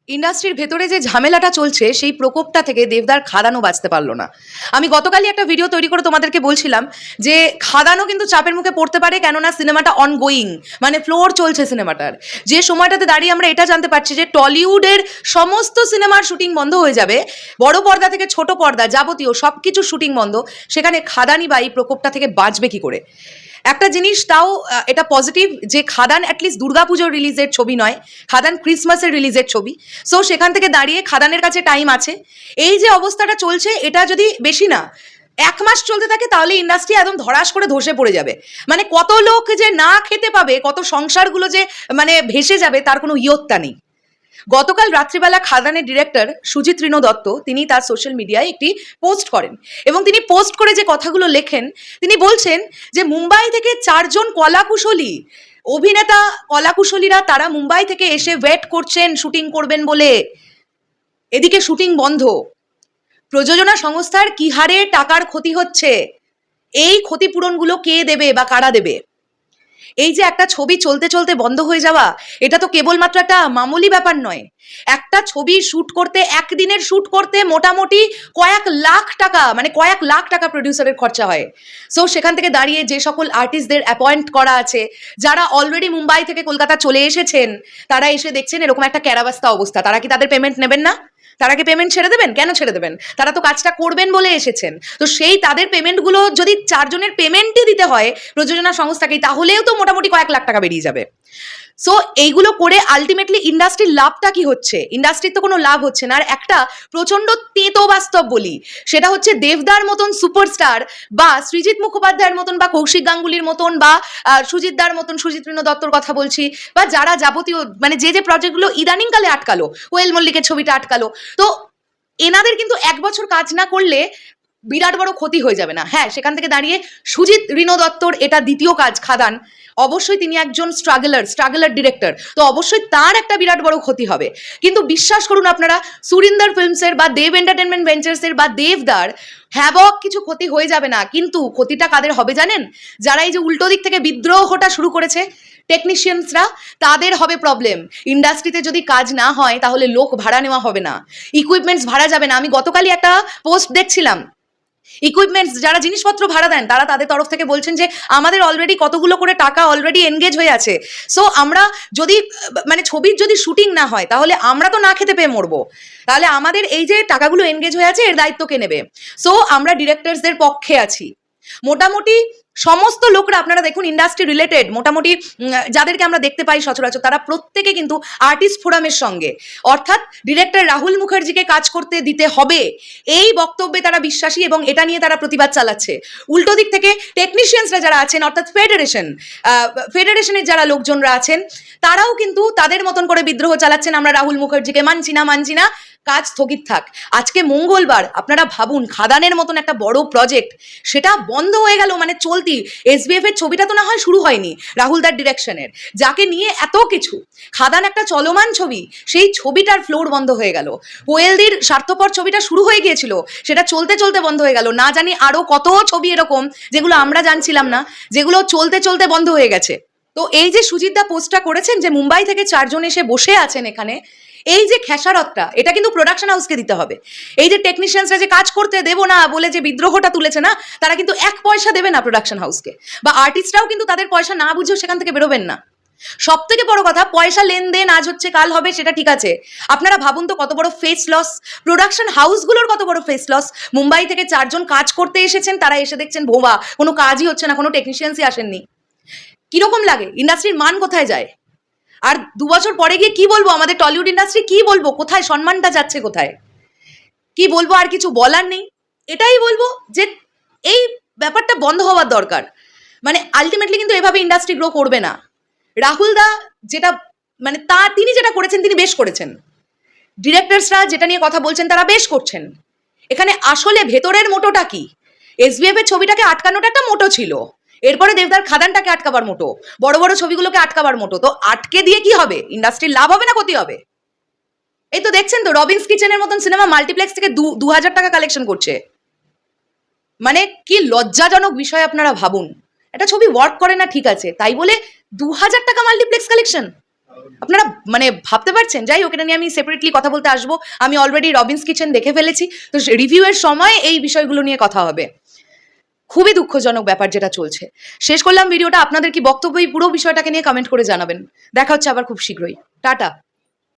ইন্ডাস্ট্রির ভেতরে যে ঝামেলাটা চলছে সেই প্রকোপটা থেকে দেবদার খাদানও বাঁচতে পারলো না। আমি গতকালই একটা ভিডিও তৈরি করে তোমাদেরকে বলছিলাম যে খাদানও কিন্তু চাপের মুখে পড়তে পারে, কেননা সিনেমাটা অনগোয়িং, মানে ফ্লোর চলছে সিনেমাটার। যে সময়টাতে দাঁড়িয়ে আমরা এটা জানতে পারছি যে টলিউডের সমস্ত সিনেমার শুটিং বন্ধ হয়ে যাবে, বড় পর্দা থেকে ছোট পর্দা যাবতীয় সব কিছু শুটিং বন্ধ, সেখানে খাদানি বা এই প্রকোপটা থেকে বাঁচবে কি করে? একটা জিনিস তাও এটা পজিটিভ যে খাদান অ্যাটলিস্ট দুর্গাপুজোর রিলিজের ছবি নয়, খাদান ক্রিসমাসের রিলিজের ছবি। সো সেখান থেকে দাঁড়িয়ে খাদানের কাছে টাইম আছে। এই যে অবস্থাটা চলছে এটা যদি বেশি না 1 মাস চলতে থাকে তাহলে ইন্ডাস্ট্রি একদম ধরাস করে ধসে পড়ে যাবে। মানে কত লোক যে না খেতে পাবে, কত সংসারগুলো যে মানে ভেসে যাবে তার কোনো ইয়ত্তা নেই। গতকাল রাত্রিবেলা খাদানের ডিরেক্টর সুজিত ঋণ দত্ত তিনি তার সোশ্যাল মিডিয়ায় একটি পোস্ট করেন এবং তিনি পোস্ট করে যে কথাগুলো লেখেন, তিনি বলছেন যে মুম্বাই থেকে 4 জন কলাকুশলী অভিনেতা, কলাকুশলীরা তারা মুম্বাই থেকে এসে ওয়েট করছেন শুটিং করবেন বলে। এদিকে শুটিং বন্ধ, প্রযোজনা সংস্থার কি হারে টাকার ক্ষতি হচ্ছে, এই ক্ষতিপূরণগুলো কে দেবে বা কারা দেবে? এই যে একটা ছবি চলতে চলতে বন্ধ হয়ে যাওয়া, এটা তো কেবলমাত্র একটা মামুলি ব্যাপার নয়। একটা ছবি শুট করতে, একদিনের শুট করতে মোটামুটি কয়েক লাখ টাকা, মানে কয়েক লাখ টাকা প্রডিউসারের খরচা হয়। সো সেখান থেকে দাঁড়িয়ে যে সকল আর্টিস্টদের অ্যাপয়েন্ট করা আছে, যারা অলরেডি মুম্বাই থেকে কলকাতা চলে এসেছেন, তারা এসে দেখছেন এরকম একটা ক্যারাবাস্তা অবস্থা, তারা কি তাদের পেমেন্ট নেবেন না? তারা কি পেমেন্ট ছেড়ে দেবেন? কেন ছেড়ে দেবেন? তারা তো কাজটা করবেন বলে এসেছেন। তো সেই তাদের পেমেন্টগুলো যদি 4 জনের পেমেন্টই দিতে হয় প্রযোজনা সংস্থাকেই, তাহলেও তো মোটামুটি কয়েক লাখ টাকা বেরিয়ে যাবে। সো এইগুলো করে আলটিমেটলি ইন্ডাস্ট্রির লাভটা কি হচ্ছে? ইন্ডাস্ট্রির তো কোনো লাভ হচ্ছে না। আর একটা প্রচন্ড তেতো বাস্তব বলি, সেটা হচ্ছে দেবদার মতন সুপারস্টার বা সৃজিত মুখোপাধ্যায়ের মতন বা কৌশিক গাঙ্গুলির মতন বা সুজিতদার মতন, সুজিত ঋণ দত্তর কথা বলছি, বা যারা যাবতীয় মানে যে প্রজেক্টগুলো ইদানিংকালে আটকালো, কোয়েল মল্লিকের ছবিটা আটকালো, তো এনাদের কিন্তু 1 বছর কাজ না করলে বিরাট বড় ক্ষতি হয়ে যাবে না? হ্যাঁ, সেখান থেকে দাঁড়িয়ে সুজিত ঋণ দত্তর এটা দ্বিতীয় কাজ খাদান, অবশ্যই তিনি একজন স্ট্রাগলার ডিরেক্টর, তো অবশ্যই তার একটা বিরাট বড় ক্ষতি হবে। কিন্তু বিশ্বাস করুন আপনারা, সুরিন্দর ফিল্মসের বা দেব এন্টারটেনমেন্ট ভেঞ্চার্সের বা দেবদার হ্যাবক কিছু ক্ষতি হয়ে যাবে না। কিন্তু ক্ষতিটা কাদের হবে জানেন? যারা এই যে উল্টো দিক থেকে বিদ্রোহটা শুরু করেছে, টেকনিশিয়ানসরা, তাদের হবে প্রবলেম। ইন্ডাস্ট্রিতে যদি কাজ না হয় তাহলে লোক ভাড়া নেওয়া হবে না, ইকুইপমেন্টস ভাড়া যাবে না। আমি গতকালই একটা পোস্ট দেখছিলাম, ইকুইপমেন্টস যারা জিনিসপত্র ভাড়া দেন তারা তাদের তরফ থেকে বলছেন যে আমাদের অলরেডি কতগুলো করে টাকা অলরেডি এনগেজ হয়ে আছে। সো আমরা যদি মানে ছবির যদি শুটিং না হয় তাহলে আমরা তো না খেতে পেয়ে মরবো, তাহলে আমাদের এই যে টাকাগুলো এনগেজ হয়ে আছে এর দায়িত্ব কে নেবে? সো আমরা ডিরেক্টরসদের পক্ষে আছি। মোটামুটি সমস্ত লোকরা আপনারা দেখুন ইন্ডাস্ট্রি রিলেটেড, মোটামুটি যাদেরকে আমরা দেখতে পাই সচরাচর, তারা প্রত্যেকে কিন্তু আর্টিস্ট ফোরামের সঙ্গে, অর্থাৎ ডিরেক্টর রাহুল মুখার্জিকে কাজ করতে দিতে হবে এই বক্তব্যে তারা বিশ্বাসী এবং এটা নিয়ে তারা প্রতিবাদ চালাচ্ছে। উল্টো দিক থেকে টেকনিশিয়ানসরা যারা আছেন, অর্থাৎ ফেডারেশনের যারা লোকজনরা আছেন, তারাও কিন্তু তাদের মতন করে বিদ্রোহ চালাচ্ছেন, আমরা রাহুল মুখার্জিকে মানছি না, কাজ স্থগিত থাক। আজকে মঙ্গলবার, আপনারা ভাবুন খাদানের মতন একটা বড় প্রজেক্ট সেটা বন্ধ হয়ে গেল, মানে চলতি এসবিএফ এর ছবিটা তো না হয় শুরু হয়নি রাহুলদার ডিরেকশনের, যাকে নিয়ে এত কিছু, খাদান একটা চলমান ছবি, সেই ছবিটার ফ্লোর বন্ধ হয়ে গেল। কোয়েলদির স্বার্থপর ছবিটা শুরু হয়ে গিয়েছিল, সেটা চলতে চলতে বন্ধ হয়ে গেল। না জানি আরো কত ছবি এরকম যেগুলো আমরা জানছিলাম না, যেগুলো চলতে চলতে বন্ধ হয়ে গেছে। তো এই যে সুজিতদা পোস্টটা করেছেন যে মুম্বাই থেকে 4 জন এসে বসে আছেন এখানে, এই যে খেসারতটা, এটা কিন্তু প্রোডাকশন হাউসকে দিতে হবে। এই যে টেকনিশিয়ানসরা যে কাজ করতে দেবো না বলে যে বিদ্রোহটা তুলেছে না, তারা কিন্তু 1 পয়সা দেবে না প্রোডাকশন হাউসকে, বা আর্টিস্টরাও কিন্তু তাদের পয়সা না বুঝেও সেখান থেকে বেরোবেন না। সব থেকে বড় কথা, পয়সা লেনদেন আজ হচ্ছে কাল হবে সেটা ঠিক আছে, আপনারা ভাবুন তো কত বড় ফেস লস, প্রোডাকশন হাউসগুলোর কত বড় ফেস লস। মুম্বাই থেকে 4 জন কাজ করতে এসেছেন, তারা এসে দেখছেন ভোবা, কোনো কাজই হচ্ছে না, কোনো টেকনিশিয়ানসই আসেননি। কিরকম লাগে? ইন্ডাস্ট্রির মান কোথায় যায়? আর 2 বছর পরে গিয়ে কি বলবো আমাদের টলিউড ইন্ডাস্ট্রি, কি বলবো, কোথায় সম্মানটা যাচ্ছে, কোথায় কি বলবো? আর কিছু বলার নেই, এটাই বলবো যে এই ব্যাপারটা বন্ধ হওয়ার দরকার। মানে আলটিমেটলি কিন্তু এভাবে ইন্ডাস্ট্রি গ্রো করবে না। রাহুল দা যেটা মানে তিনি যেটা করেছেন তিনি বেশ করেছেন, ডিরেক্টরসরা যেটা নিয়ে কথা বলছেন তারা বেশ করছেন। এখানে আসলে ভেতরের মোটোটা কি? এসবিএফ এর ছবিটাকে আটকানোটা একটা মোটো ছিল, এরপরে দেবদার খাদানটাকে আটকাবার মোটো, বড় বড় ছবিগুলোকে আটকাবার মোটো। তো আটকে দিয়ে কি হবে? ইন্ডাস্ট্রির লাভ হবে না ক্ষতি হবে? এই তো দেখছেন তো রবিন্স কিচেনের মতন সিনেমা মাল্টিপ্লেক্স থেকে 2000 টাকা কালেকশন করছে। মানে কি লজ্জাজনক বিষয়, আপনারা ভাবুন। একটা ছবি ওয়ার্ক করে না ঠিক আছে, তাই বলে 2000 টাকা মাল্টিপ্লেক্স কালেকশন। আপনারা মানে ভাবতে পারছেন? যাই হোক, এটা নিয়ে আমি সেপারেটলি কথা বলতে আসবো। আমি অলরেডি রবিনস কিচেন দেখে ফেলেছি, তো রিভিউয়ের সময় এই বিষয়গুলো নিয়ে কথা হবে। খুবই দুঃখজনক ব্যাপার যেটা চলছে। শেষ করলাম ভিডিওটা। আপনাদের কি বক্তব্য এই পুরো বিষয়টাকে নিয়ে কমেন্ট করে জানাবেন। দেখা হচ্ছে আবার খুব শীঘ্রই। টাটা।